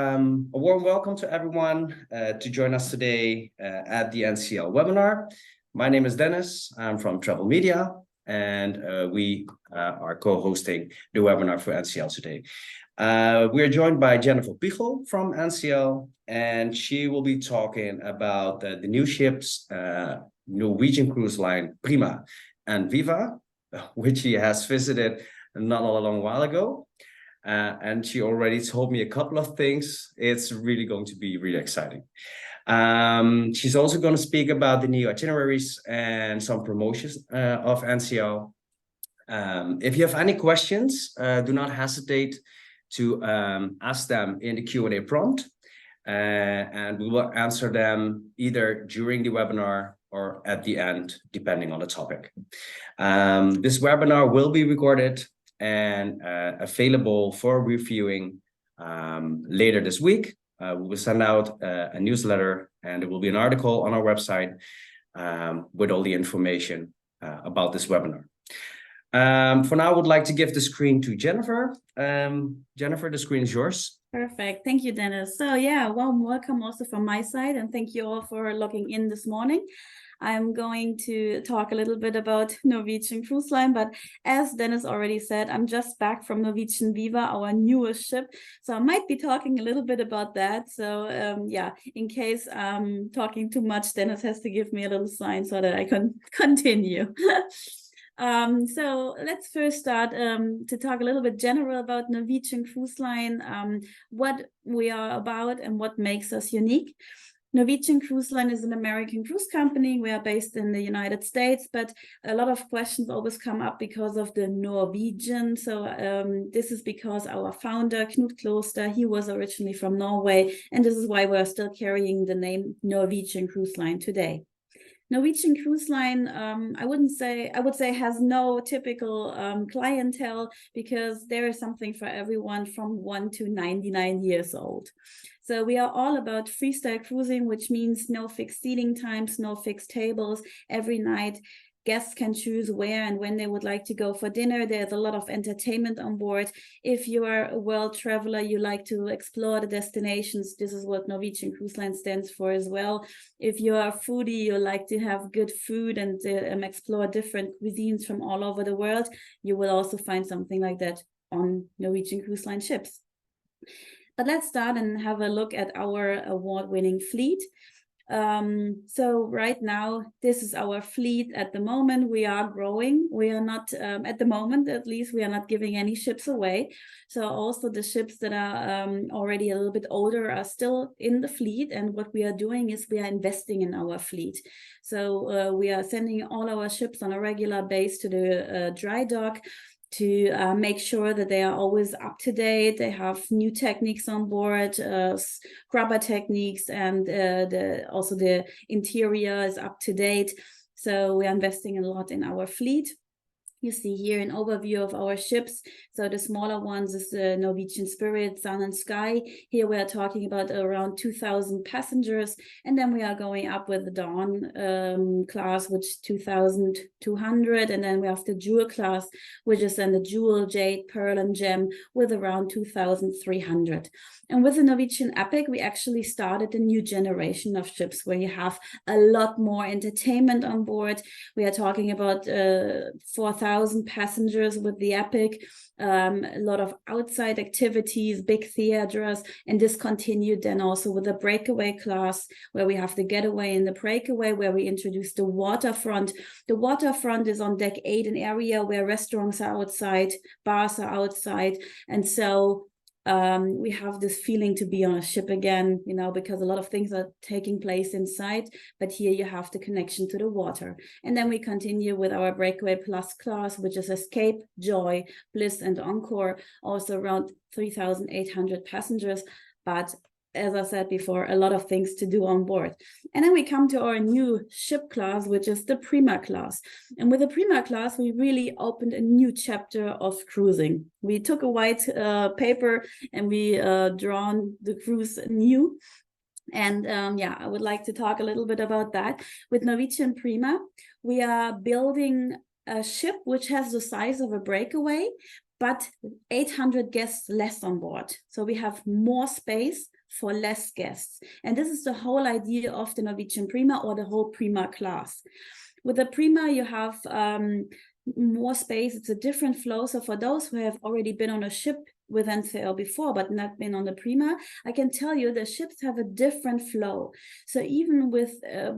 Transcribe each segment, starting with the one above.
A warm welcome to everyone to join us today at the NCL webinar. My name is Dennis. I'm from Travel Media, and we are co-hosting the webinar for NCL today. We are joined by Jennifer Pichl from NCL, and she will be talking about the new ships, Norwegian Cruise Line Prima and Viva, which she has visited not a long while ago. And she already told me a couple of things. It's really going to be really exciting. She's also going to speak about the new itineraries and some promotions of NCL. If you have any questions, do not hesitate to ask them in the Q&A prompt, and we will answer them either during the webinar or at the end, depending on the topic. This webinar will be recorded and available for reviewing later this week. We will send out a newsletter, and there will be an article on our website with all the information about this webinar. For now, I would like to give the screen to Jennifer. Jennifer, the screen is yours. Perfect. Thank you, Dennis. So yeah, warm welcome also from my side, and thank you all for logging in this morning. I'm going to talk a little bit about Norwegian Cruise Line, but as Dennis already said, I'm just back from Norwegian Viva, our newest ship. So I might be talking a little bit about that. So yeah, in case I'm talking too much, Dennis has to give me a little sign so that I can continue. So let's first start to talk a little bit general about Norwegian Cruise Line, what we are about and what makes us unique. Norwegian Cruise Line is an American cruise company. We are based in the United States, but a lot of questions always come up because of the Norwegian. So this is because our founder, Knut Kloster, he was originally from Norway, and this is why we're still carrying the name Norwegian Cruise Line today. Norwegian Cruise Line, I would say has no typical clientele, because there is something for everyone from 1 to 99 years old. So we are all about freestyle cruising, which means no fixed seating times, no fixed tables. Every night, guests can choose where and when they would like to go for dinner. There's a lot of entertainment on board. If you are a world traveler, you like to explore the destinations, this is what Norwegian Cruise Line stands for as well. If you are a foodie, you like to have good food and explore different cuisines from all over the world, you will also find something like that on Norwegian Cruise Line ships. But let's start and have a look at our award-winning fleet. So right now, this is our fleet at the moment. We are growing. We are not, at the moment, at least, we are not giving any ships away. So also the ships that are already a little bit older are still in the fleet. And what we are doing is we are investing in our fleet. So we are sending all our ships on a regular basis to the dry dock, to make sure that they are always up to date. They have new techniques on board, scrubber techniques, and also the interior is up to date. So we are investing a lot in our fleet. You see here an overview of our ships. So the smaller ones is the Norwegian Spirit, Sun and Sky. Here we are talking about around 2,000 passengers. And then we are going up with the Dawn class, which is 2,200. And then we have the Jewel class, which is then the Jewel, Jade, Pearl, and Gem with around 2,300. And with the Norwegian Epic, we actually started a new generation of ships where you have a lot more entertainment on board. We are talking about 4,000 passengers with the Epic, a lot of outside activities, big theaters, and this continued then also with the Breakaway class, where we have the Getaway and the Breakaway, where we introduced the waterfront. The waterfront is on deck 8, an area where restaurants are outside, bars are outside, and so we have this feeling to be on a ship again, you know, because a lot of things are taking place inside, but here you have the connection to the water. And then we continue with our Breakaway Plus class, which is Escape, Joy, Bliss, and Encore, also around 3,800 passengers. But as I said before, a lot of things to do on board. And then we come to our new ship class, which is the Prima class. And with the Prima class, we really opened a new chapter of cruising. We took a white paper and we drawn the cruise new. And yeah, I would like to talk a little bit about that. With Norwegian Prima, we are building a ship which has the size of a Breakaway, but 800 guests less on board. So we have more space for less guests. And this is the whole idea of the Norwegian Prima, or the whole Prima class. With the Prima, you have more space. It's a different flow. So for those who have already been on a ship with NCL before, but not been on the Prima, I can tell you the ships have a different flow. So even with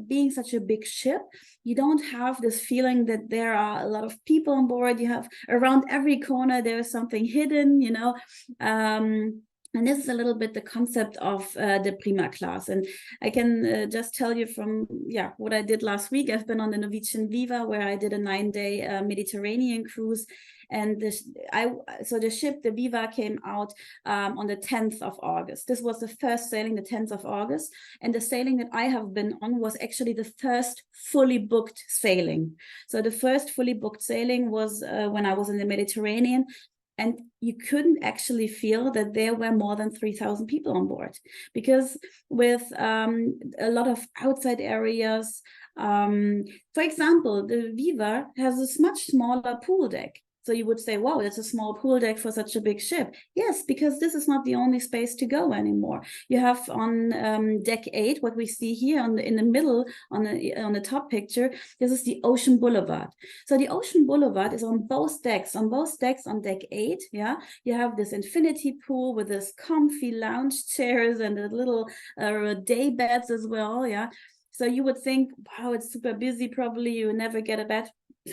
being such a big ship, you don't have this feeling that there are a lot of people on board. You have around every corner, there's something hidden, you know. And this is a little bit the concept of the Prima class. And I can just tell you from what I did last week. I've been on the Norwegian Viva, where I did a 9-day Mediterranean cruise. And so the ship, the Viva, came out on the 10th of August. This was the first sailing, the 10th of August. And the sailing that I have been on was actually the first fully booked sailing. So the first fully booked sailing was when I was in the Mediterranean. And you couldn't actually feel that there were more than 3,000 people on board, because with a lot of outside areas, for example, the Viva has a much smaller pool deck. So you would say, wow, that's a small pool deck for such a big ship. Yes, because this is not the only space to go anymore. You have on deck 8, what we see here in the middle, on the top picture, this is the Ocean Boulevard. So the Ocean Boulevard is on both decks. On deck 8, yeah, you have this infinity pool with this comfy lounge chairs and the little day beds as well, yeah. So you would think, wow, it's super busy, probably you never get a bed.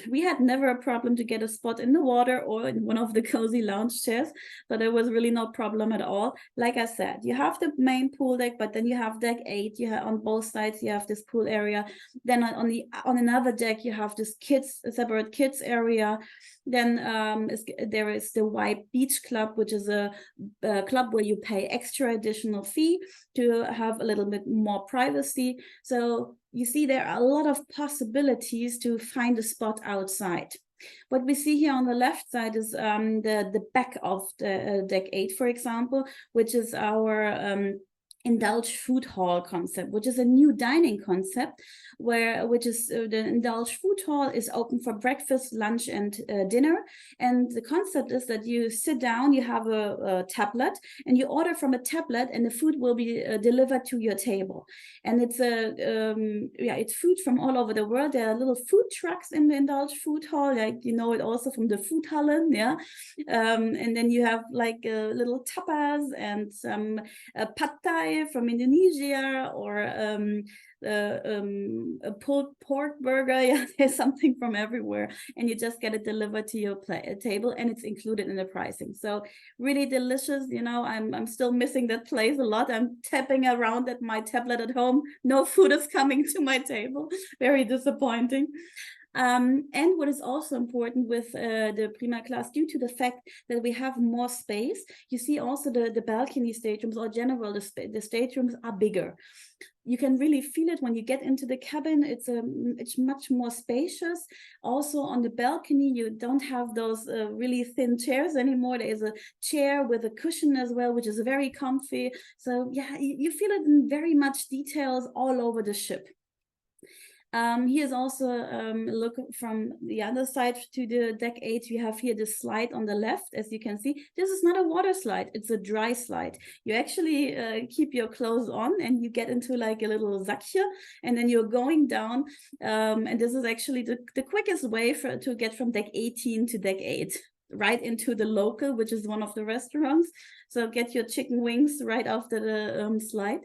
We had never a problem to get a spot in the water or in one of the cozy lounge chairs, but it was really no problem at all. Like I said, you have the main pool deck, but then you have deck 8. You have on both sides, you have this pool area. Then on another deck, you have this separate kids area. Then there is the White Beach Club, which is a club where you pay extra additional fee to have a little bit more privacy. So you see, there are a lot of possibilities to find a spot outside. What we see here on the left side is the back of the deck 8, for example, which is our indulge food hall concept, which is a new dining concept, the indulge food hall is open for breakfast, lunch, and dinner. And the concept is that you sit down, you have a tablet, and you order from a tablet, and the food will be delivered to your table. And it's it's food from all over the world. There are little food trucks in the indulge food hall, like you know it also from the food hallen, yeah. And then you have like little tapas and some pad thai from Indonesia, or a pulled pork burger. Yeah, there's something from everywhere, and you just get it delivered to your table, and it's included in the pricing. So really delicious. You know, I'm still missing that place a lot. I'm tapping around at my tablet at home. No food is coming to my table. Very disappointing. And what is also important with the Prima class, due to the fact that we have more space, you see also the balcony staterooms, or general, the staterooms are bigger. You can really feel it when you get into the cabin. It's much more spacious. Also on the balcony, you don't have those really thin chairs anymore. There is a chair with a cushion as well, which is very comfy. So yeah, you feel it in very much details all over the ship. Here's also a look from the other side to the deck 8. You have here the slide on the left. As you can see, this is not a water slide, it's a dry slide. You actually keep your clothes on, and you get into like a little zakje, and then you're going down. And this is actually the quickest way to get from deck 18 to deck 8. Right into the local, which is one of the restaurants. So get your chicken wings right after the slide.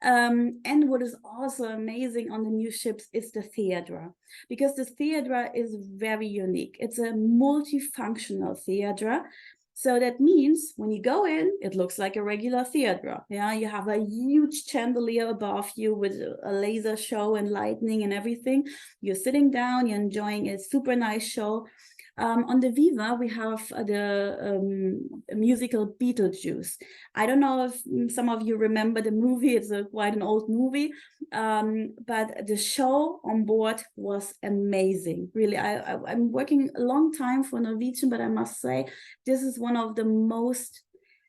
And what is also amazing on the new ships is the theatre, because the theatre is very unique. It's a multifunctional theatre. So that means when you go in, it looks like a regular theatre. Yeah, you have a huge chandelier above you with a laser show and lightning and everything. You're sitting down, you're enjoying a super nice show. On the Viva, we have the musical Beetlejuice. I don't know if some of you remember the movie. It's quite an old movie, but the show on board was amazing. Really, I'm working a long time for Norwegian, but I must say this is one of the most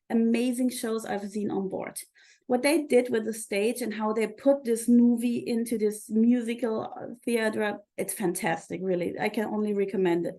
amazing shows I've seen on board. What they did with the stage and how they put this movie into this musical theater, it's fantastic, really. I can only recommend it.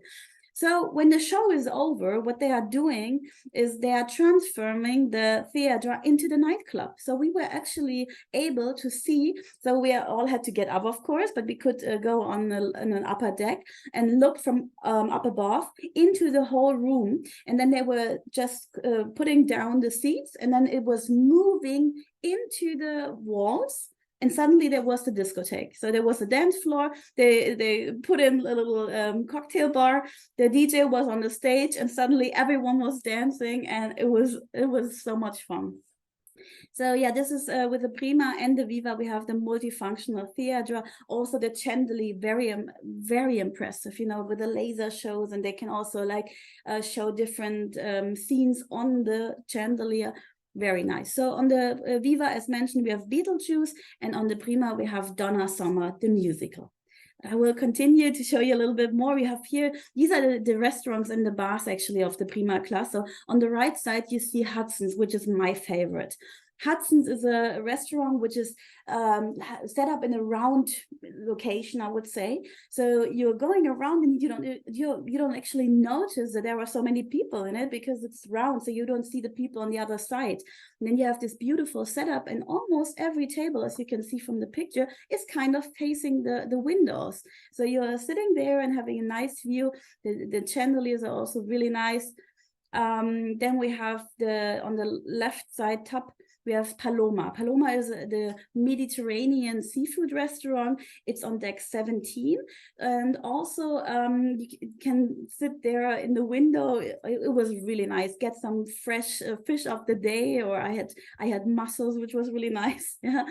So when the show is over, what they are doing is they are transforming the theater into the nightclub. So we were actually able to see, so we all had to get up, of course, but we could go on an upper deck and look from up above into the whole room. And then they were just putting down the seats, and then it was moving into the walls. And suddenly there was the discotheque. So there was a dance floor. They put in a little cocktail bar. The DJ was on the stage, and suddenly everyone was dancing, and it was so much fun. So yeah, this is with the Prima and the Viva, we have the multifunctional theater. Also the chandelier, very impressive, you know, with the laser shows, and they can also like show different scenes on the chandelier. Very nice. So on the Viva, as mentioned, we have Beetlejuice, and on the Prima, we have Donna Summer, the musical. I will continue to show you a little bit more. We have here, these are the restaurants and the bars actually of the Prima class. So on the right side, you see Hudson's, which is my favorite. Hudson's is a restaurant which is set up in a round location, I would say. So you're going around and you don't actually notice that there are so many people in it because it's round, so you don't see the people on the other side. And then you have this beautiful setup, and almost every table, as you can see from the picture, is kind of facing the windows. So you're sitting there and having a nice view. The chandeliers are also really nice. Then we have on the left side top, we have Paloma. Paloma is the Mediterranean seafood restaurant. It's on deck 17. And also you can sit there in the window. It was really nice. Get some fresh fish of the day, or I had mussels, which was really nice. Yeah.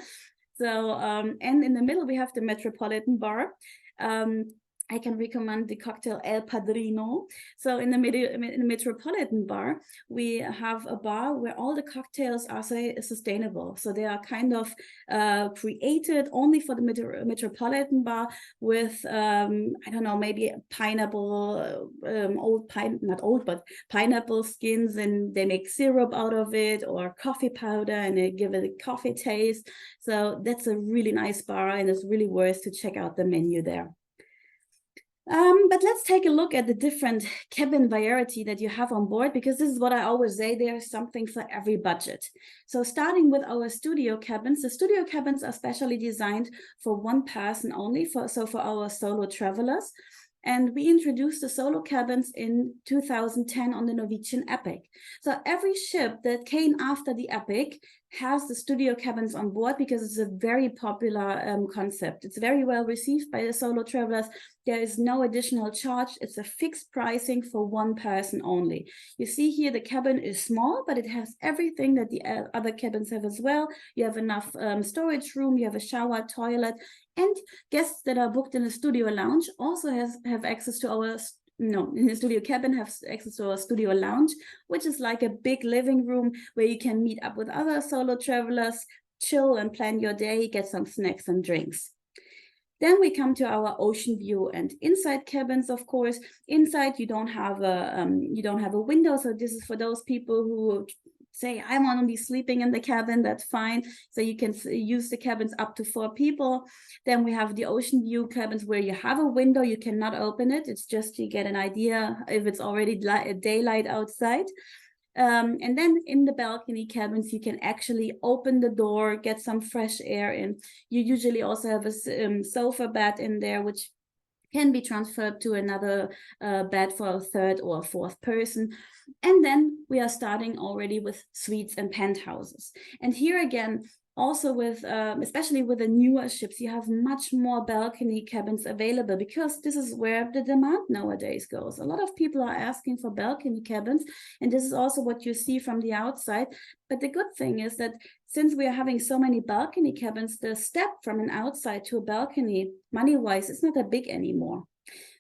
So, and in the middle, we have the Metropolitan Bar. I can recommend the cocktail El Padrino. So in the Metropolitan Bar, we have a bar where all the cocktails are sustainable. So they are kind of created only for the Metropolitan Bar with, I don't know, maybe pineapple, pineapple skins, and they make syrup out of it, or coffee powder, and they give it a coffee taste. So that's a really nice bar, and it's really worth to check out the menu there. But let's take a look at the different cabin variety that you have on board, because this is what I always say, there's something for every budget. So starting with our studio cabins, the studio cabins are specially designed for one person only, for our solo travelers. And we introduced the solo cabins in 2010 on the Norwegian Epic. So every ship that came after the Epic has the studio cabins on board because it's a very popular concept. It's very well received by the solo travelers. There is no additional charge. It's a fixed pricing for one person only. You see here the cabin is small, but it has everything that the other cabins have as well. You have enough storage room, you have a shower, toilet, and guests that are booked in the studio lounge also have access to our in the studio cabin, have access to our studio lounge, which is like a big living room where you can meet up with other solo travelers, chill and plan your day, get some snacks and drinks. Then we come to our ocean view and inside cabins. Of course, inside you don't have a window, so this is for those people who say, I want to be sleeping in the cabin, that's fine. So you can use the cabins up to 4 people. Then we have the ocean view cabins where you have a window, you cannot open it. It's just you get an idea if it's already daylight outside. And then in the balcony cabins, you can actually open the door, get some fresh air in. You usually also have a sofa bed in there, which can be transferred to another bed for a 3rd or 4th person. And then we are starting already with suites and penthouses. And here again, also with, especially with the newer ships, you have much more balcony cabins available because this is where the demand nowadays goes. A lot of people are asking for balcony cabins, and this is also what you see from the outside. But the good thing is that since we are having so many balcony cabins, the step from an outside to a balcony, money-wise, is not that big anymore.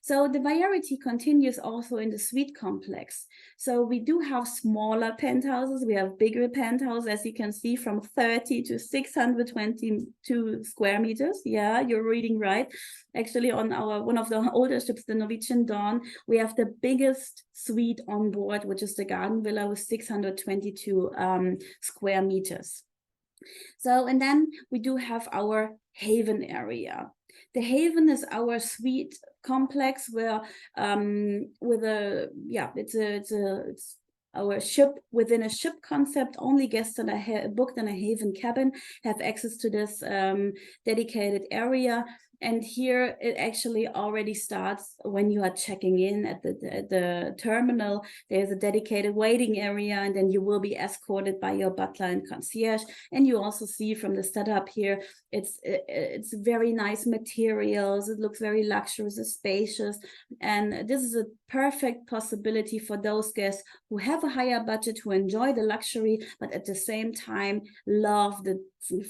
So the variety continues also in the suite complex. So we do have smaller penthouses. We have bigger penthouses, as you can see, from 30 to 622 square meters. Yeah, you're reading right. Actually, on one of the older ships, the Norwegian Dawn, we have the biggest suite on board, which is the Garden Villa with 622 square meters. So, and then we do have our haven area. The haven is our suite complex where it's our ship within a ship concept. Only guests that are booked in a haven cabin have access to this dedicated area. And here it actually already starts when you are checking in at the terminal. There's a dedicated waiting area, and then you will be escorted by your butler and concierge. And you also see from the setup here, it's very nice materials. It looks very luxurious, spacious, and this is a perfect possibility for those guests who have a higher budget, who enjoy the luxury, but at the same time love the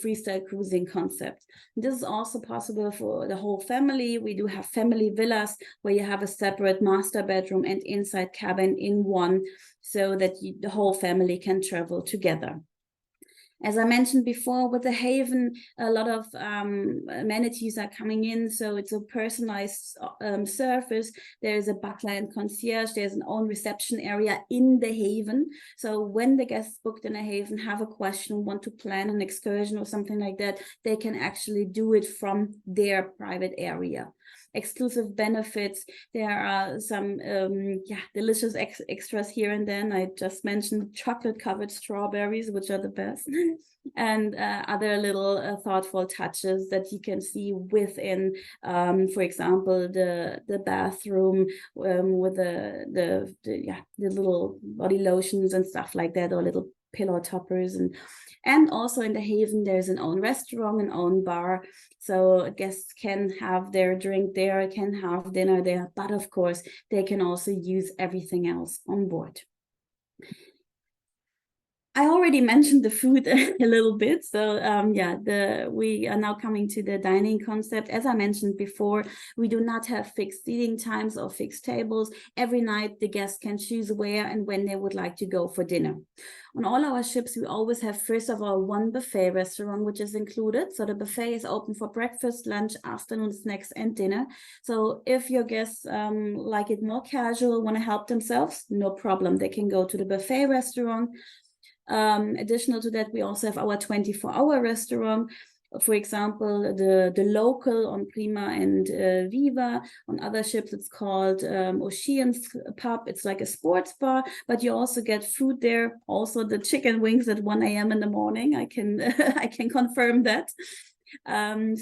freestyle cruising concept. This is also possible for the whole family. We do have family villas where you have a separate master bedroom and inside cabin in one, so that the whole family can travel together. As I mentioned before, with the haven, a lot of amenities are coming in. So it's a personalized service. There's a butler and concierge. There's an own reception area in the haven. So when the guests booked in a haven have a question, want to plan an excursion or something like that, they can actually do it from their private area. Exclusive benefits. There are some delicious extras here and then. I just mentioned chocolate covered strawberries, which are the best, and other little thoughtful touches that you can see within, for example, the bathroom with the little body lotions and stuff like that, or little pillow toppers. And also in the haven, there's an own restaurant, an own bar. So guests can have their drink there, can have dinner there, but of course, they can also use everything else on board. I already mentioned the food a little bit. So we are now coming to the dining concept. As I mentioned before, we do not have fixed seating times or fixed tables. Every night the guests can choose where and when they would like to go for dinner. On all our ships, we always have, first of all, one buffet restaurant, which is included. So the buffet is open for breakfast, lunch, afternoon snacks, and dinner. So if your guests like it more casual, want to help themselves, no problem. They can go to the buffet restaurant. Additional to that, we also have our 24-hour restaurant. For example, the local on Prima and Viva. On other ships, it's called Ocean's Pub. It's like a sports bar, but you also get food there. Also, the chicken wings at 1 a.m. in the morning. I can I can confirm that. And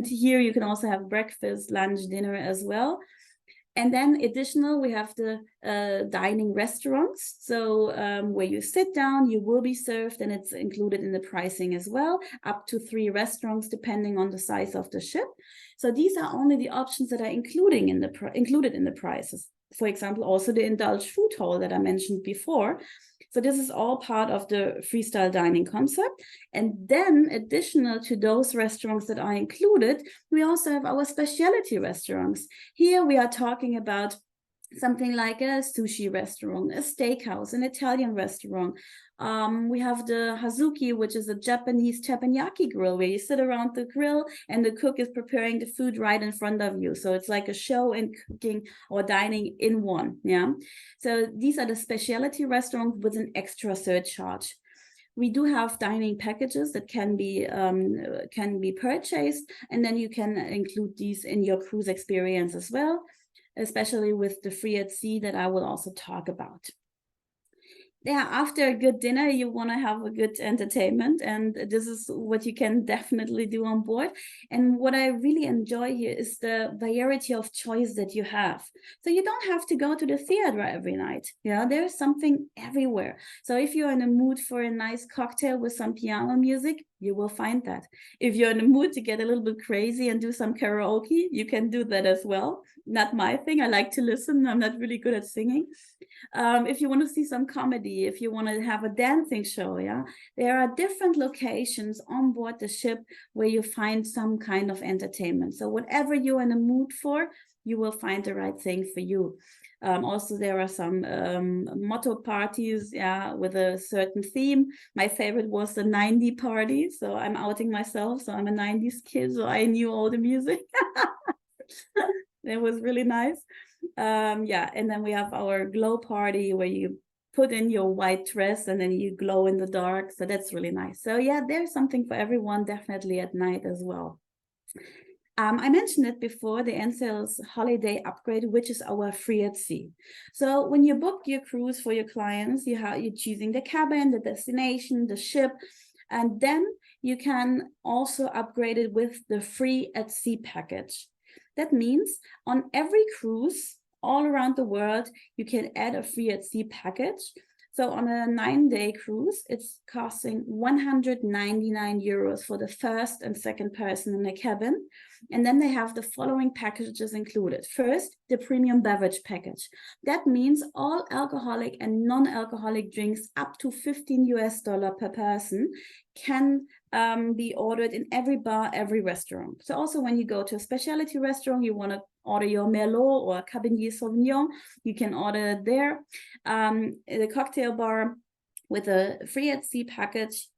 here you can also have breakfast, lunch, dinner as well. And then additional, we have the dining restaurants. So where you sit down, you will be served, and it's included in the pricing as well, up to 3 restaurants, depending on the size of the ship. So these are only the options that are included in the prices. For example, also the indulged food hall that I mentioned before. So this is all part of the freestyle dining concept. And then additional to those restaurants that are included, we also have our specialty restaurants. Here we are talking about something like a sushi restaurant, a steakhouse, an Italian restaurant. We have the Hazuki, which is a Japanese teppanyaki grill, where you sit around the grill and the cook is preparing the food right in front of you. So it's like a show and cooking or dining in one. Yeah. So these are the specialty restaurants with an extra surcharge. We do have dining packages that can be purchased, and then you can include these in your cruise experience as well, especially with the free at sea that I will also talk about. Yeah, after a good dinner, you want to have a good entertainment, and this is what you can definitely do on board. And what I really enjoy here is the variety of choice that you have. So you don't have to go to the theater every night. Yeah, there's something everywhere. So if you're in a mood for a nice cocktail with some piano music, you will find that. If you're in a mood to get a little bit crazy and do some karaoke, you can do that as well. Not my thing. I like to listen. I'm not really good at singing. If you want to see some comedy, if you want to have a dancing show, yeah, there are different locations on board the ship where you find some kind of entertainment. So whatever you're in a mood for, you will find the right thing for you. Also, there are some motto parties, yeah, with a certain theme. My favorite was the 90s party. So I'm outing myself. So I'm a 90s kid, so I knew all the music. It was really nice. And then we have our glow party where you put in your white dress and then you glow in the dark. So that's really nice. So yeah, there's something for everyone, definitely at night as well. I mentioned it before, the NCL's holiday upgrade, which is our free at sea. So when you book your cruise for your clients, you're choosing the cabin, the destination, the ship, and then you can also upgrade it with the free at sea package. That means on every cruise all around the world, you can add a free at sea package. So on a 9-day cruise, it's costing 199 euros for the first and second person in the cabin. And then they have the following packages included. First, the premium beverage package. That means all alcoholic and non-alcoholic drinks up to $15 per person can be ordered in every bar, every restaurant. So also when you go to a specialty restaurant, you want to order your Merlot or Cabernet Sauvignon, you can order it there. The cocktail bar with a free at sea package,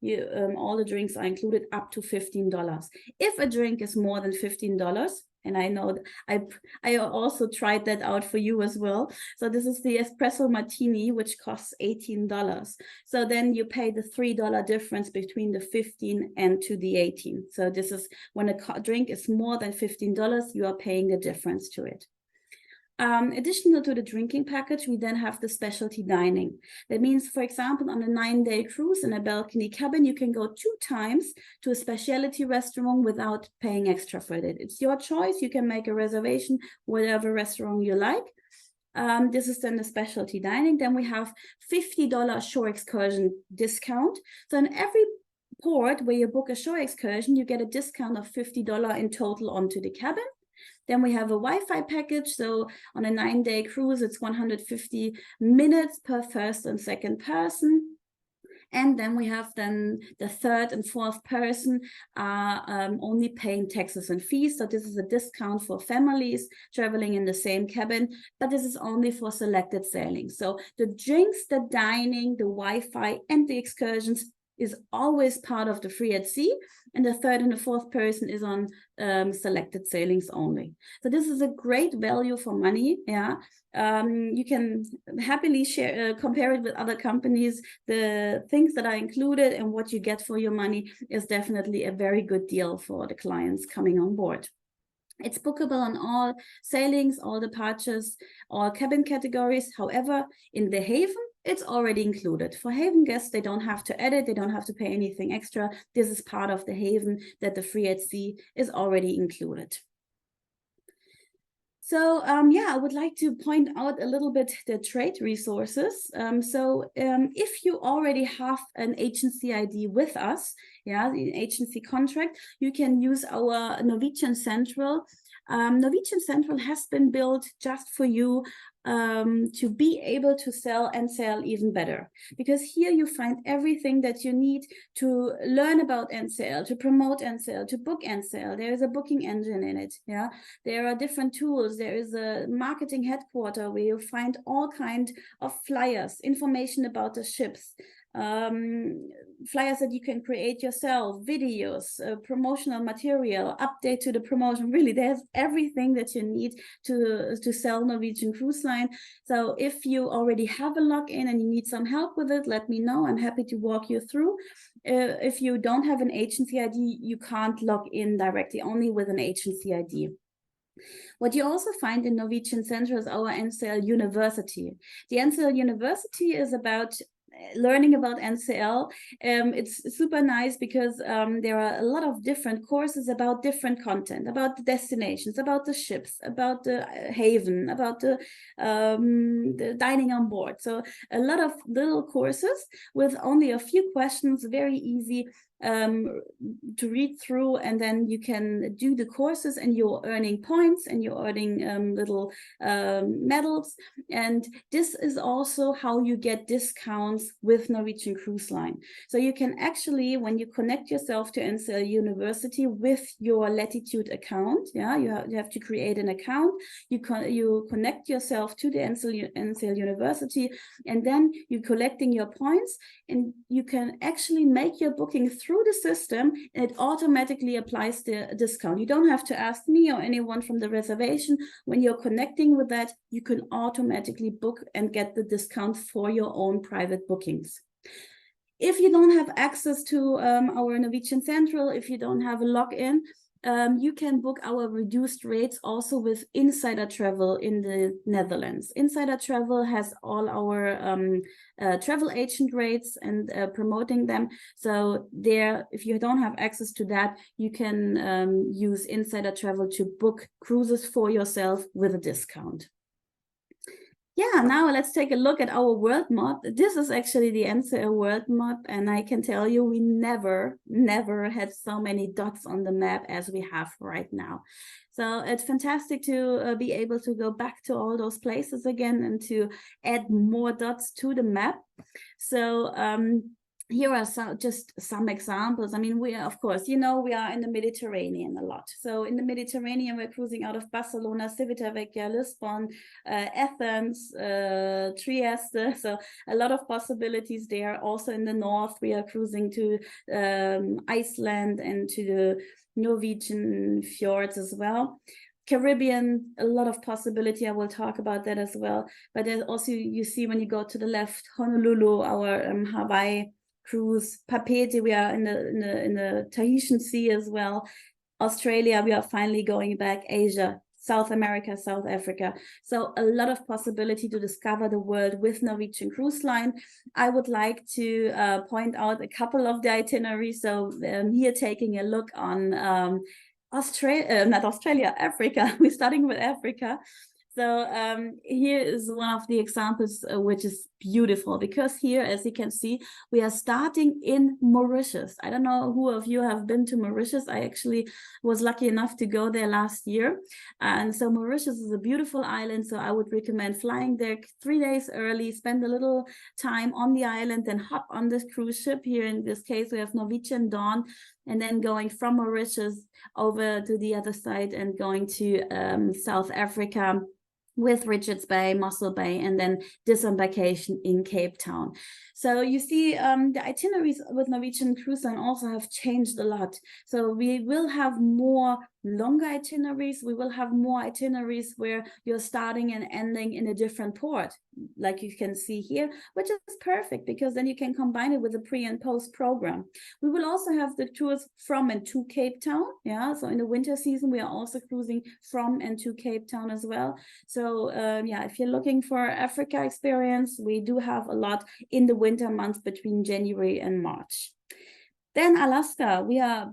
all the drinks are included up to $15. If a drink is more than $15, and I know I also tried that out for you as well. So this is the espresso martini, which costs $18. So then you pay the $3 difference between the 15 and to the 18. So this is when a drink is more than $15, you are paying the difference to it. Additional to the drinking package, we then have the specialty dining. That means, for example, on a 9-day cruise in a balcony cabin, you can go 2 times to a specialty restaurant without paying extra for it. It's your choice. You can make a reservation, whatever restaurant you like. This is then the specialty dining. Then we have $50 shore excursion discount. So in every port where you book a shore excursion, you get a discount of $50 in total onto the cabin. Then we have a Wi-Fi package. So on a 9-day cruise, it's 150 minutes per first and second person. And then we have the third and fourth person only paying taxes and fees. So this is a discount for families traveling in the same cabin, but this is only for selected sailings. So the drinks, the dining, the Wi-Fi, and the excursions is always part of the free at sea, and the third and the fourth person is on selected sailings only. So this is a great value for money. Yeah, you can happily compare it with other companies. The things that are included and what you get for your money is definitely a very good deal for the clients coming on board. It's bookable on all sailings, all departures, all cabin categories. However, in the haven, it's already included. For haven guests, they don't have to edit, they don't have to pay anything extra. This is part of the haven that the free at sea is already included. So yeah, I would like to point out a little bit the trade resources. If you already have an agency ID with us, yeah, the agency contract, you can use our Norwegian Central. Norwegian Central has been built just for you to be able to sell NCL even better, because here you find everything that you need to learn about NCL, to promote NCL, to book NCL. There is a booking engine in it. Yeah, there are different tools. There is a marketing headquarter where you find all kinds of flyers, information about the ships, flyers that you can create yourself, videos, promotional material, update to the promotion. Really, there's everything that you need to sell Norwegian Cruise Line. So if you already have a login and you need some help with it, let me know. I'm happy to walk you through. If you don't have an agency ID, you can't log in directly, only with an agency ID. What you also find in Norwegian Central is our NCL University. The NCL University is about learning about NCL. It's super nice because there are a lot of different courses about different content, about the destinations, about the ships, about the haven, about the dining on board. So a lot of little courses with only a few questions, very easy to read through, and then you can do the courses and you're earning points and you're earning little medals. And this is also how you get discounts with Norwegian Cruise Line. So you can actually, when you connect yourself to NCL University with your Latitude account, yeah, you have to create an account, you connect yourself to the NCL University, and then you're collecting your points, and you can actually make your booking through through the system, and it automatically applies the discount. You don't have to ask me or anyone from the reservation. When you're connecting with that, you can automatically book and get the discount for your own private bookings. If you don't have access to our Norwegian Central, if you don't have a login, you can book our reduced rates also with Insider Travel in the Netherlands. Insider Travel has all our travel agent rates and promoting them. So there, if you don't have access to that, you can use Insider Travel to book cruises for yourself with a discount. Yeah, now let's take a look at our world map. This is actually the NCL world map, and I can tell you we never had so many dots on the map as we have right now. So it's fantastic to be able to go back to all those places again and to add more dots to the map. So here are just some examples. I mean, we are, of course, you know, we are in the Mediterranean a lot. So in the Mediterranean, we're cruising out of Barcelona, Civitavecchia, Lisbon, Athens, Trieste. So a lot of possibilities there. Also in the north, we are cruising to Iceland and to the Norwegian fjords as well. Caribbean, a lot of possibility. I will talk about that as well. But then also you see when you go to the left, Honolulu, our Hawaii cruise, Papeete, we are in the Tahitian Sea as well. Australia, we are finally going back. Asia, South America, South Africa. So a lot of possibility to discover the world with Norwegian Cruise Line. I would like to point out a couple of the itineraries. So here taking a look on Africa. We're starting with Africa. So here is one of the examples which is beautiful, because here, as you can see, we are starting in Mauritius. I don't know who of you have been to Mauritius. I actually was lucky enough to go there last year. And so Mauritius is a beautiful island. So I would recommend flying there 3 days early, spend a little time on the island, then hop on this cruise ship. Here in this case, we have Norwegian Dawn, and then going from Mauritius over to the other side and going to South Africa with Richards Bay, Mossel Bay, and then disembarkation in Cape Town. So you see the itineraries with Norwegian Cruise Line also have changed a lot. So we will have more longer itineraries. We will have more itineraries where you're starting and ending in a different port, like you can see here, which is perfect because then you can combine it with a pre and post program. We will also have the tours from and to Cape Town. Yeah, so in the winter season, we are also cruising from and to Cape Town as well. So yeah, if you're looking for Africa experience, we do have a lot in the winter months between January and March. Then Alaska, we are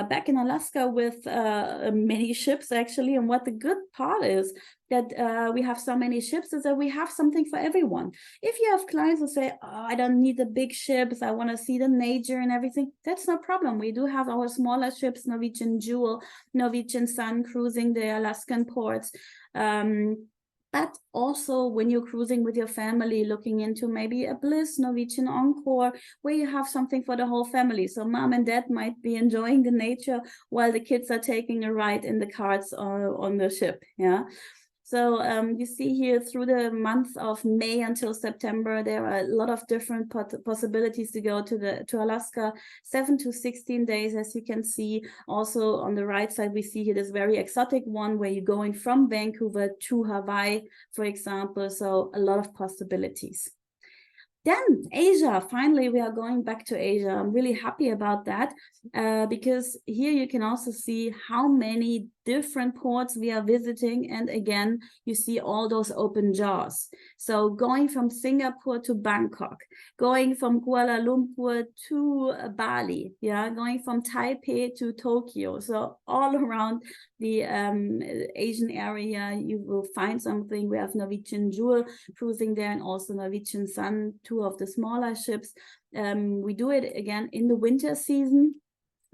back in Alaska with many ships actually. And what the good part is that we have so many ships is that we have something for everyone. If you have clients who say, oh, I don't need the big ships, I want to see the nature and everything, that's no problem. We do have our smaller ships, Norwegian Jewel, Norwegian Sun, cruising the Alaskan ports. But also when you're cruising with your family, looking into maybe a Bliss, Norwegian Encore, where you have something for the whole family. So mom and dad might be enjoying the nature while the kids are taking a ride in the carts or on the ship. Yeah. So you see here through the month of May until September, there are a lot of different possibilities to go to Alaska, 7 to 16 days, as you can see. Also on the right side, we see here this very exotic one where you're going from Vancouver to Hawaii, for example. So a lot of possibilities. Then Asia, finally, we are going back to Asia. I'm really happy about that because here you can also see how many different ports we are visiting. And again, you see all those open jaws. So going from Singapore to Bangkok, going from Kuala Lumpur to Bali, yeah, going from Taipei to Tokyo. So all around the Asian area, you will find something. We have Norwegian Jewel cruising there and also Norwegian Sun, 2 of the smaller ships. We do it again in the winter season.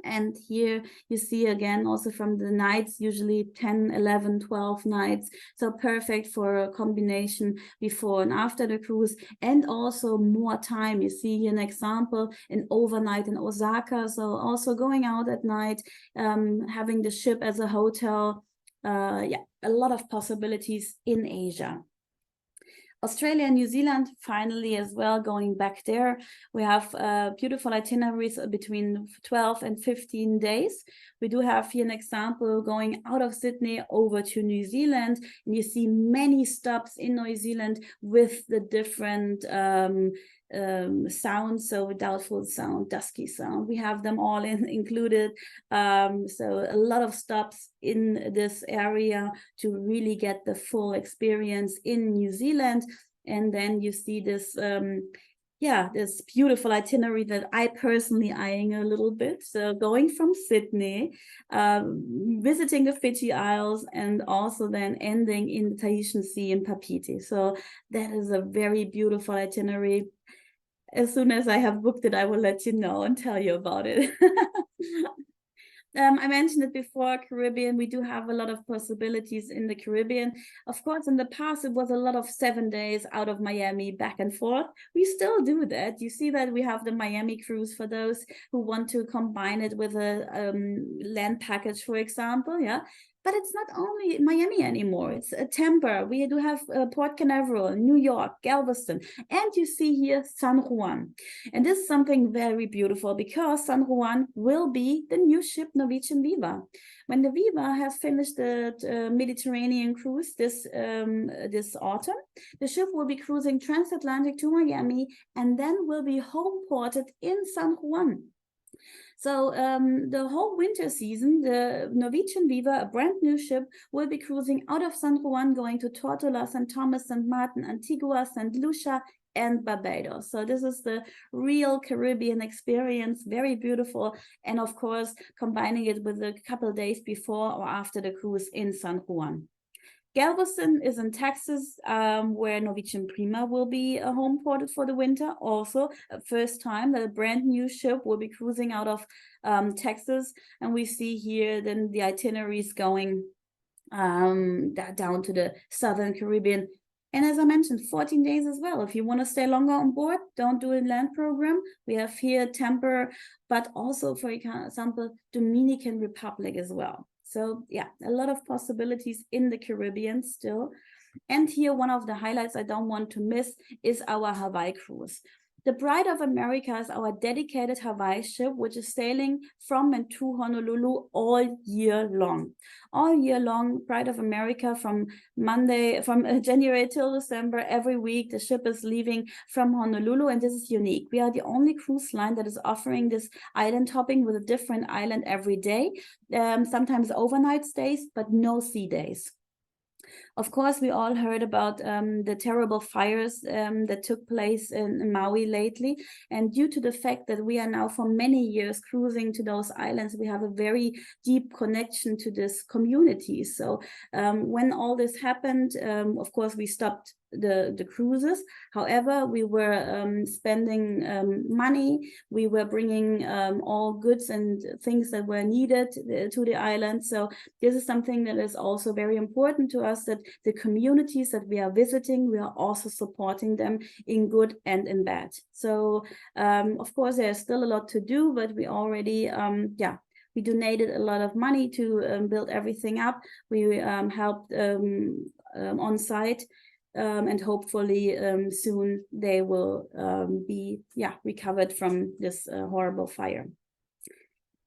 And here you see again also from the nights, usually 10, 11, 12 nights. So perfect for a combination before and after the cruise, and also more time. You see here an example, an overnight in Osaka. So also going out at night, having the ship as a hotel. Yeah, a lot of possibilities in Asia. Australia and New Zealand, finally as well, going back there. We have beautiful itineraries between 12 and 15 days. We do have here an example going out of Sydney over to New Zealand, and you see many stops in New Zealand with the different sounds, so doubtful sound, dusky sound. We have them all included. So a lot of stops in this area to really get the full experience in New Zealand. And then you see this this beautiful itinerary that I personally eyeing a little bit. So going from Sydney, visiting the Fiji Isles, and also then ending in the Tahitian Sea in Papeete. So that is a very beautiful itinerary. As soon as I have booked it, I will let you know and tell you about it. I mentioned it before, Caribbean, we do have a lot of possibilities in the Caribbean. Of course, in the past, it was a lot of 7 days out of Miami back and forth. We still do that. You see that we have the Miami cruise for those who want to combine it with a land package, for example, yeah. But it's not only Miami anymore. It's Tampa. We do have Port Canaveral, New York, Galveston, and you see here San Juan. And this is something very beautiful because San Juan will be the new ship Norwegian Viva. When the Viva has finished the Mediterranean cruise this autumn, the ship will be cruising transatlantic to Miami and then will be home ported in San Juan. So the whole winter season, the Norwegian Viva, a brand new ship, will be cruising out of San Juan, going to Tortola, St. Thomas, St. Martin, Antigua, St. Lucia, and Barbados. So this is the real Caribbean experience, very beautiful. And of course, combining it with a couple of days before or after the cruise in San Juan. Galveston is in Texas, where Norwegian Prima will be home ported for the winter. Also, first time that a brand new ship will be cruising out of Texas. And we see here then the itineraries going down to the Southern Caribbean. And as I mentioned, 14 days as well. If you want to stay longer on board, don't do a land program. We have here Tampa, but also, for example, Dominican Republic as well. So yeah, a lot of possibilities in the Caribbean still. And here, one of the highlights I don't want to miss is our Hawaii cruise. The Bride of America is our dedicated Hawaii ship, which is sailing from and to Honolulu all year long. All year long, Bride of America from January till December, every week, the ship is leaving from Honolulu, and this is unique. We are the only cruise line that is offering this island hopping with a different island every day, sometimes overnight stays, but no sea days. Of course, we all heard about the terrible fires that took place in Maui lately. And due to the fact that we are now for many years cruising to those islands, we have a very deep connection to this community. So when all this happened, of course, we stopped the cruises. However, we were spending money. We were bringing all goods and things that were needed to the island. So this is something that is also very important to us, that the communities that we are visiting, we are also supporting them in good and in bad. So of course, there's still a lot to do, but we already we donated a lot of money to build everything up. We helped on site. And hopefully soon they will be recovered from this horrible fire.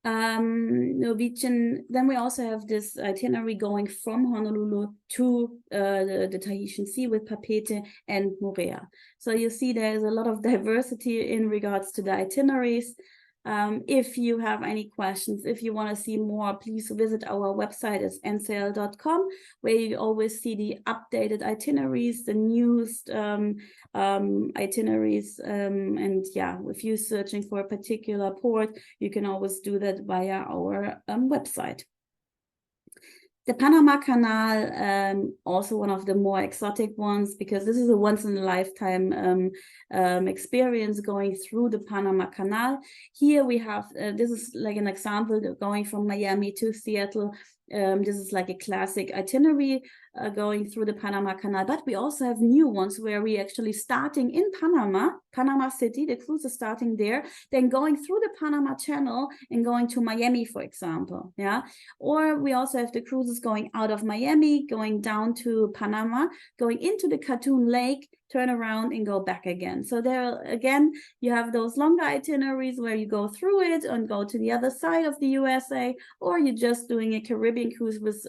Norwegian, then we also have this itinerary going from Honolulu to the Tahitian Sea with Papeete and Moorea. So you see there's a lot of diversity in regards to the itineraries. If you have any questions, if you want to see more, please visit our website. It's ncl.com, where you always see the updated itineraries, the newest itineraries. And yeah, if you're searching for a particular port, you can always do that via our website. The Panama Canal, also one of the more exotic ones, because this is a once-in-a-lifetime experience going through the Panama Canal. Here we have, this is like an example going from Miami to Seattle. This is like a classic itinerary going through the Panama Canal, but we also have new ones where we actually starting in Panama City, the cruise is starting there, then going through the Panama Channel and going to Miami, for example, yeah. Or we also have the cruises going out of Miami, going down to Panama, going into the Cartoon Lake, turn around and go back again. So there again, you have those longer itineraries where you go through it and go to the other side of the USA, or you're just doing a Caribbean cruise with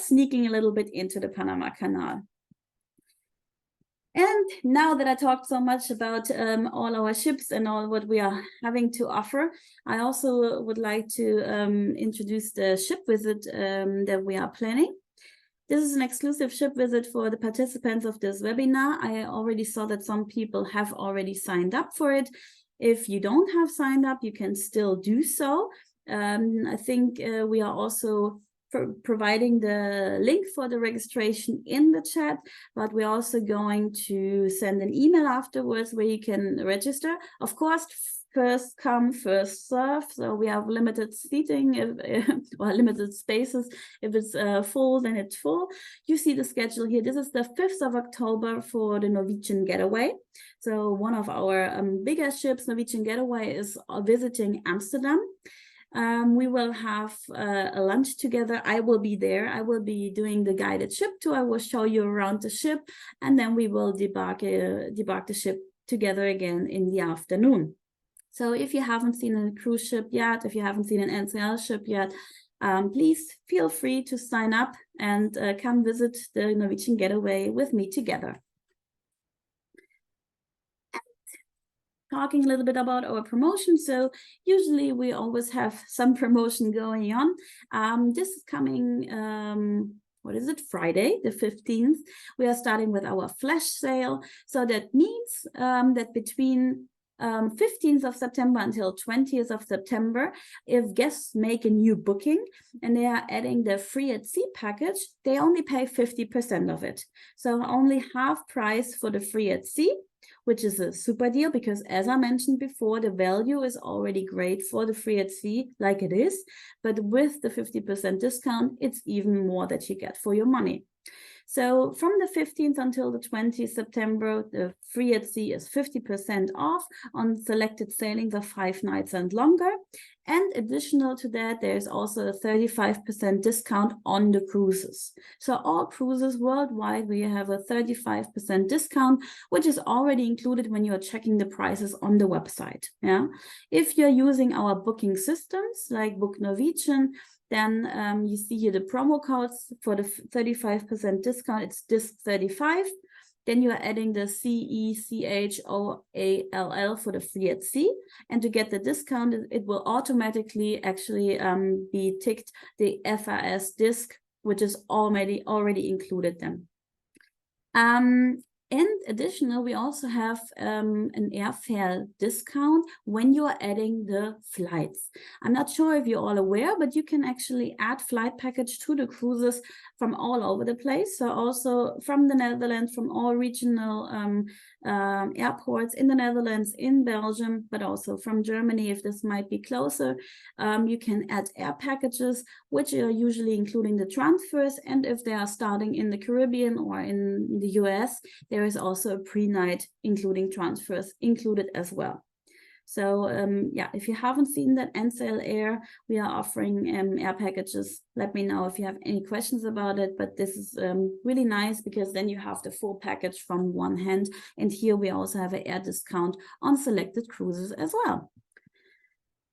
sneaking a little bit into the Panama Canal. And now that I talked so much about all our ships and all what we are having to offer, I also would like to introduce the ship visit that we are planning. This is an exclusive ship visit for the participants of this webinar. I already saw that some people have already signed up for it. If you don't have signed up, you can still do so. I think we are also providing the link for the registration in the chat, but we're also going to send an email afterwards where you can register. Of course, first come, first serve. So we have limited seating or limited spaces. If it's full, then it's full. You see the schedule here. This is the 5th of October for the Norwegian Getaway. So one of our bigger ships, Norwegian Getaway, is visiting Amsterdam. We will have a lunch together. I will be there. I will be doing the guided ship tour. I will show you around the ship, and then we will debark the ship together again in the afternoon. So if you haven't seen a cruise ship yet, if you haven't seen an NCL ship yet, please feel free to sign up and come visit the Norwegian Getaway with me together. Talking a little bit about our promotion. So usually we always have some promotion going on. This is coming, what is it, Friday, the 15th. We are starting with our flash sale. So that means that between 15th of September until 20th of September, if guests make a new booking and they are adding the free at sea package, they only pay 50% of it. So only half price for the free at sea, which is a super deal because, as I mentioned before, the value is already great for the free at sea like it is, but with the 50% discount, it's even more that you get for your money. So from the 15th until the 20th September, the free at sea is 50% off on selected sailings of 5 nights and longer. And additional to that, there's also a 35% discount on the cruises. So all cruises worldwide, we have a 35% discount, which is already included when you're checking the prices on the website. Yeah. If you're using our booking systems like Book Norwegian, then you see here the promo codes for the 35% discount. It's DISC 35. Then you are adding the CECHOALL for the free at sea. And to get the discount, it will automatically actually be ticked the FAS disc, which is already included then. And additional, we also have an airfare discount when you are adding the flights. I'm not sure if you're all aware, but you can actually add flight package to the cruises from all over the place. So also from the Netherlands, from all regional airports in the Netherlands, in Belgium, but also from Germany, if this might be closer. You can add air packages, which are usually including the transfers. And if they are starting in the Caribbean or in the US, there is also a pre-night including transfers included as well. So if you haven't seen that NCL Air, we are offering air packages. Let me know if you have any questions about it, but this is really nice because then you have the full package from one hand. And here we also have an air discount on selected cruises as well.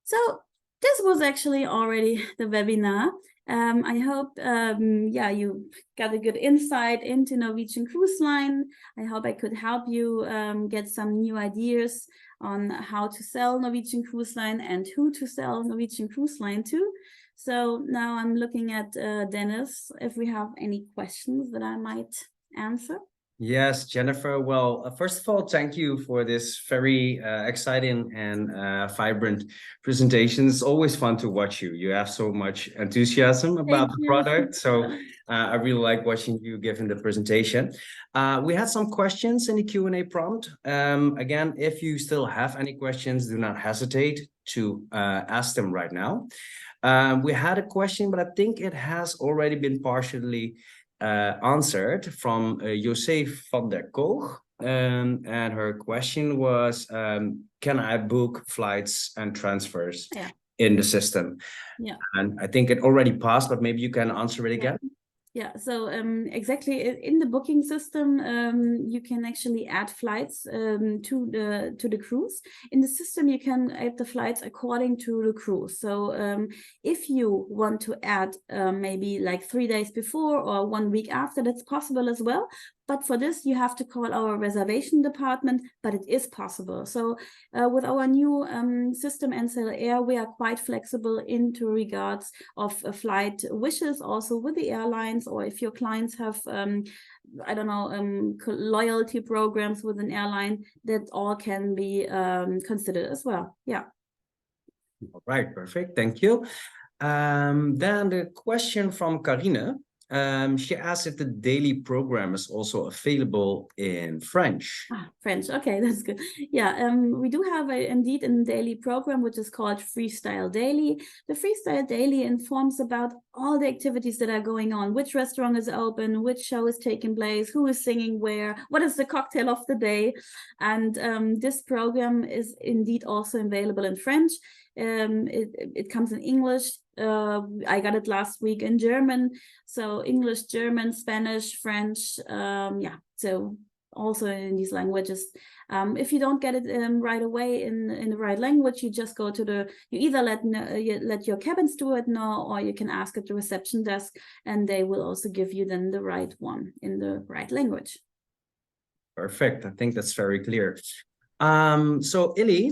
So this was actually already the webinar. I hope, you got a good insight into Norwegian Cruise Line. I hope I could help you get some new ideas on how to sell Norwegian Cruise Line and who to sell Norwegian Cruise Line to. So now I'm looking at Dennis, if we have any questions that I might answer. Yes, Jennifer. Well, first of all, thank you for this very exciting and vibrant presentation. It's always fun to watch you. You have so much enthusiasm about the product. So I really like watching you giving the presentation. We had some questions in the Q&A prompt. Again, if you still have any questions, do not hesitate to ask them right now. We had a question, but I think it has already been partially answered from Josef van der Koog. And her question was, can I book flights and transfers in the system? Yeah. And I think it already passed, but maybe you can answer it again. Yeah, so exactly in the booking system, you can actually add flights to the cruise. In the system, you can add the flights according to the cruise. So if you want to add maybe like 3 days before or 1 week after, that's possible as well. But for this, you have to call our reservation department, but it is possible. So with our new system, NCL Air, we are quite flexible into regards of flight wishes, also with the airlines, or if your clients have, I don't know, loyalty programs with an airline, that all can be considered as well. Yeah. All right, perfect. Thank you. Then the question from Karine. She asked if the daily program is also available in French. French, okay, that's good. Yeah, we do have indeed a daily program which is called Freestyle Daily. The Freestyle Daily informs about all the activities that are going on, which restaurant is open, which show is taking place, who is singing where, what is the cocktail of the day. And this program is indeed also available in French. It comes in English. I got it last week in German. So English, German, Spanish, French. Yeah, so also in these languages. If you don't get it right away in the right language, you just go to you either let your cabin steward know, or you can ask at the reception desk, and they will also give you then the right one in the right language. Perfect. I think that's very clear. So Illy,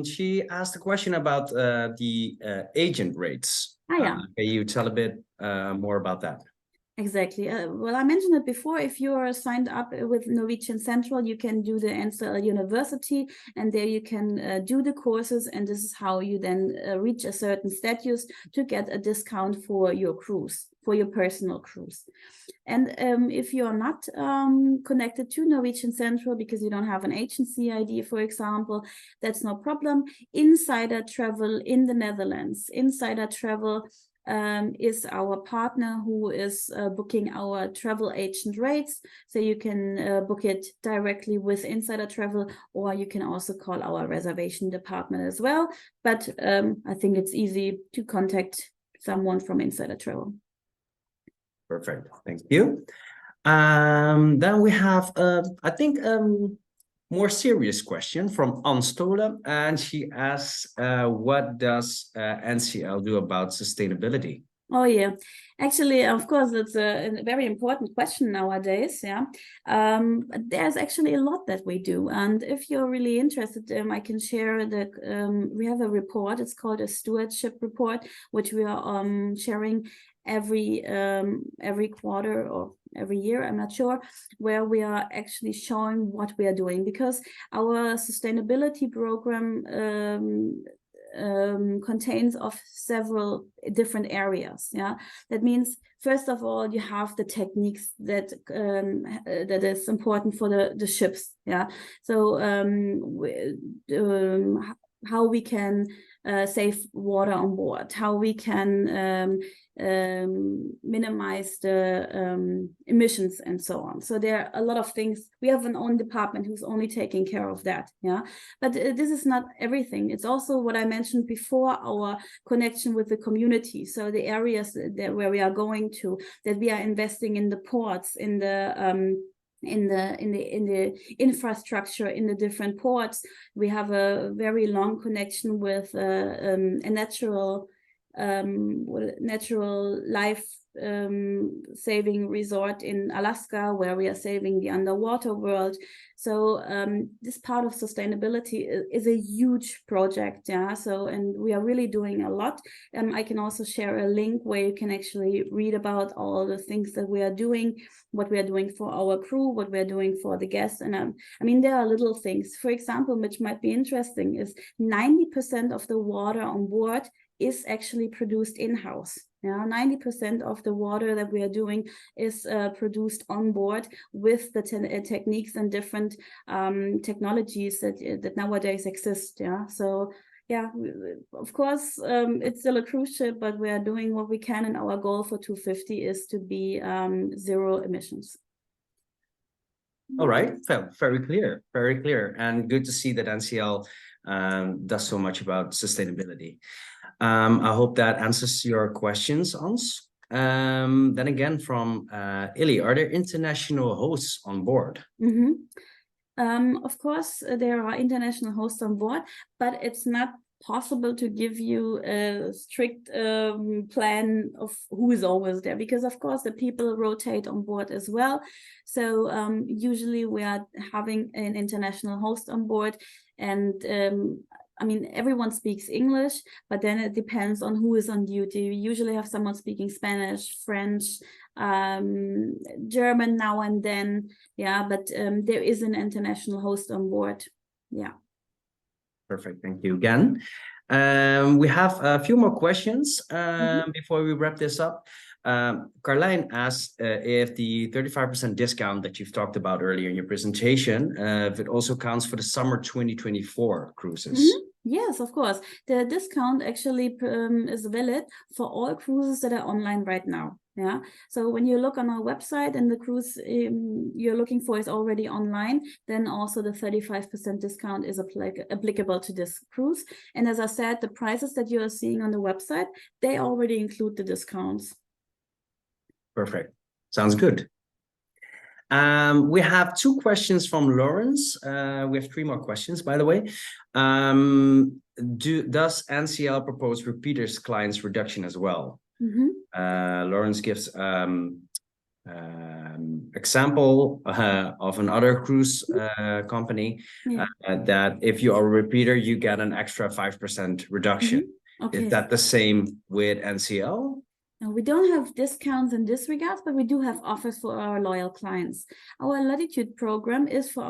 she asked a question about the agent rates. Yeah. Can you tell a bit more about that? Exactly. Well, I mentioned it before. If you are signed up with Norwegian Central, you can do the NCL University, and there you can do the courses. And this is how you then reach a certain status to get a discount for your cruise, for your personal cruise. And if you are not connected to Norwegian Central because you don't have an agency ID, for example, that's no problem. Insider Travel in the Netherlands. Insider Travel is our partner who is booking our travel agent rates. So you can book it directly with Insider Travel, or you can also call our reservation department as well. But I think it's easy to contact someone from Insider Travel. Perfect. Thank you. Then we have, I think, more serious question from Ann Stolen, and she asks, what does NCL do about sustainability? Oh yeah, actually, of course, it's a very important question nowadays. Yeah, there's actually a lot that we do, and if you're really interested, I can share that we have a report. It's called a stewardship report, which we are sharing every quarter or every year, I'm not sure, where we are actually showing what we are doing, because our sustainability program contains of several different areas. Yeah, that means first of all you have the techniques that that is important for the ships. Yeah, so how we can save water on board, how we can minimize the emissions and so on. So there are a lot of things. We have an own department who's only taking care of that. Yeah, but this is not everything. It's also what I mentioned before, our connection with the community. So the areas where we are going to, that we are investing in the ports, in the infrastructure in the different ports. We have a very long connection with a natural life saving resort in Alaska, where we are saving the underwater world. So this part of sustainability is a huge project. Yeah, so, and we are really doing a lot. I can also share a link where you can actually read about all the things that we are doing, what we are doing for our crew, what we are doing for the guests. And I mean, there are little things, for example, which might be interesting, is 90% of the water on board is actually produced in-house. Yeah, 90% of the water that we are doing is produced on board with the techniques and different technologies that nowadays exist. Yeah, so yeah, of course, it's still a cruise ship, but we are doing what we can, and our goal for 250 is to be zero emissions. All right, very clear, and good to see that NCL does so much about sustainability. I hope that answers your questions, Ans. Then again, from Illy, are there international hosts on board? Of course, there are international hosts on board, but it's not possible to give you a strict plan of who is always there, because of course the people rotate on board as well. So usually we are having an international host on board, and I mean, everyone speaks English, but then it depends on who is on duty. We usually have someone speaking Spanish, French, German now and then. Yeah, but there is an international host on board. Yeah. Perfect. Thank you again. We have a few more questions before we wrap this up. Carlijn asked if the 35% discount that you've talked about earlier in your presentation, if it also counts for the summer 2024 cruises. Yes, of course. The discount actually is valid for all cruises that are online right now. Yeah. So when you look on our website and the cruise you're looking for is already online, then also the 35% discount is applicable to this cruise. And as I said, the prices that you are seeing on the website, they already include the discounts. Perfect. Sounds good. We have 2 questions from Lawrence. We have 3 more questions, by the way. Does NCL propose repeaters clients reduction as well? Lawrence gives example of another cruise company that if you are a repeater, you get an extra 5% reduction. Okay. Is that the same with NCL? Now, we don't have discounts in this regard, but we do have offers for our loyal clients. Our Latitude program is for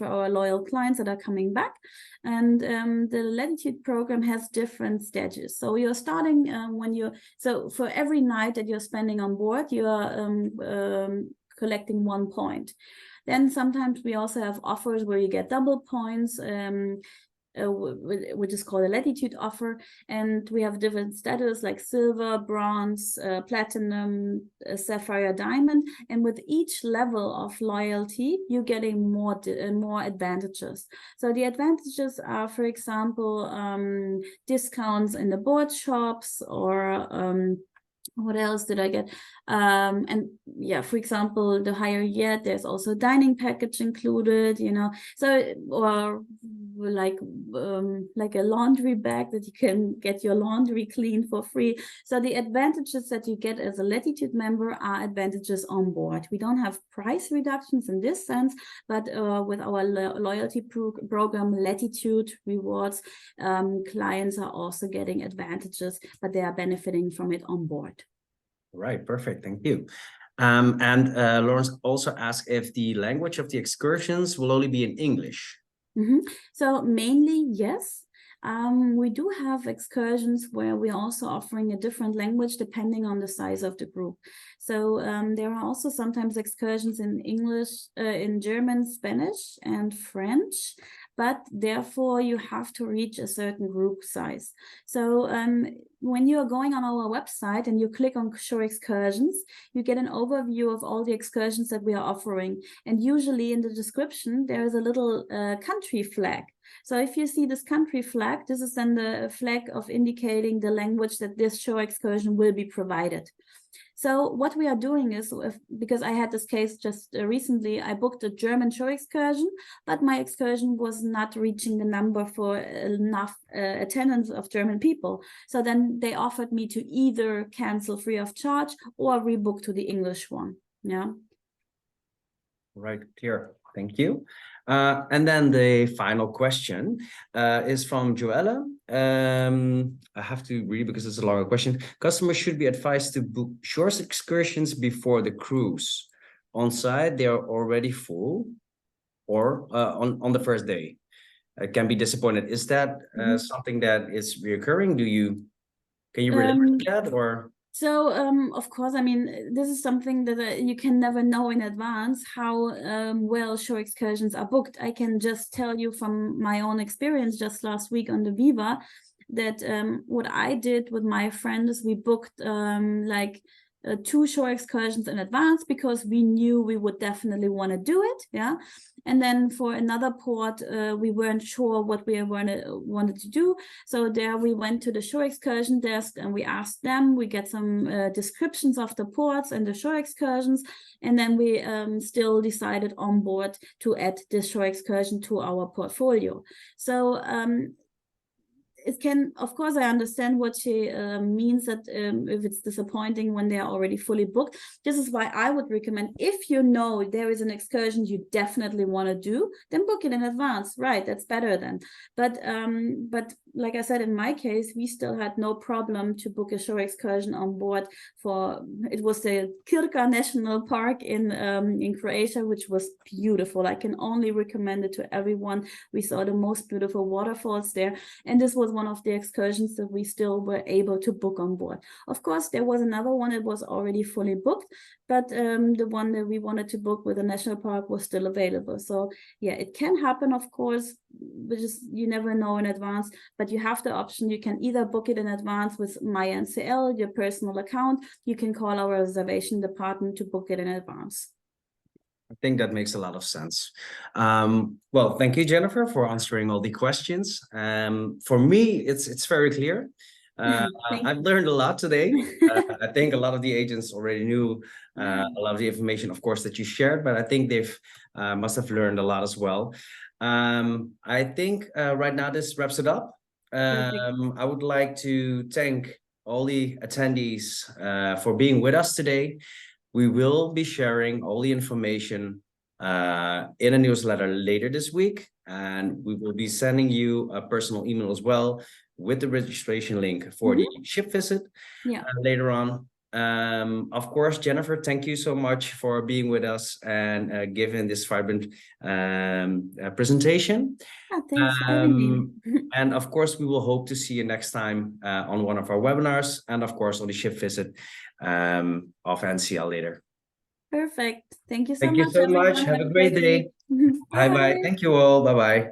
our loyal clients that are coming back, and the Latitude program has different stages. So you're starting so for every night that you're spending on board, you are collecting 1 point. Then sometimes we also have offers where you get double points, which is called a Latitude offer, and we have different status like silver, bronze, platinum, sapphire, diamond, and with each level of loyalty you're getting more advantages. So the advantages are, for example, discounts in the board shops, or what else did I get? And yeah, for example, the higher you get, there's also a dining package included, you know, so, or like a laundry bag that you can get your laundry cleaned for free. So the advantages that you get as a Latitude member are advantages on board. We don't have price reductions in this sense, but with our loyalty program, Latitude Rewards, clients are also getting advantages, but they are benefiting from it on board. Right, perfect, thank you. And Lawrence also asked if the language of the excursions will only be in English. So mainly, yes. We do have excursions where we're also offering a different language depending on the size of the group. So there are also sometimes excursions in English, in German, Spanish, and French, but therefore you have to reach a certain group size. So when you're going on our website and you click on show excursions, you get an overview of all the excursions that we are offering. And usually in the description, there is a little country flag. So if you see this country flag, this is then the flag of indicating the language that this show excursion will be provided. So what we are doing is, because I had this case just recently, I booked a German show excursion, but my excursion was not reaching the number for enough attendance of German people. So then they offered me to either cancel free of charge or rebook to the English one. Yeah. Right, clear. Thank you. And then the final question is from Joella. I have to read because it's a longer question. Customers should be advised to book shore excursions before the cruise. On site, they are already full, or on the first day. Can be disappointed. Is that something that is reoccurring? Can you relate to that, or? So, of course, I mean, this is something that you can never know in advance how well shore excursions are booked. I can just tell you from my own experience just last week on the Viva that what I did with my friends, we booked like 2 shore excursions in advance because we knew we would definitely want to do it. Yeah. And then for another port, we weren't sure what we wanted to do. So there we went to the shore excursion desk and we asked them, we get some descriptions of the ports and the shore excursions. And then we still decided on board to add this shore excursion to our portfolio. So it can, of course, I understand what she means that if it's disappointing when they are already fully booked. This is why I would recommend, if you know there is an excursion you definitely want to do, then book it in advance. Right, that's better then. But like I said, in my case, we still had no problem to book a shore excursion on board for, it was the Krka National Park in Croatia, which was beautiful. I can only recommend it to everyone. We saw the most beautiful waterfalls there. And this was one of the excursions that we still were able to book on board. Of course, there was another one that was already fully booked, but the one that we wanted to book with the national park was still available. So yeah, it can happen, of course, which is, you never know in advance, but you have the option. You can either book it in advance with My NCL, your personal account. You can call our reservation department to book it in advance. I think that makes a lot of sense. Well, thank you, Jennifer, for answering all the questions. For me, it's very clear. I've learned a lot today. I think a lot of the agents already knew a lot of the information, of course, that you shared, but I think they've must have learned a lot as well. I think right now this wraps it up. I would like to thank all the attendees for being with us today. We will be sharing all the information in a newsletter later this week, and we will be sending you a personal email as well with the registration link for the ship visit later on. Of course, Jennifer, thank you so much for being with us and giving this vibrant presentation. Thanks for having me. And of course, we will hope to see you next time on one of our webinars, and of course on the ship visit of NCL later. Perfect. Thank you so much. Thank you so much. Have a great day. Bye bye. Thank you all. Bye bye.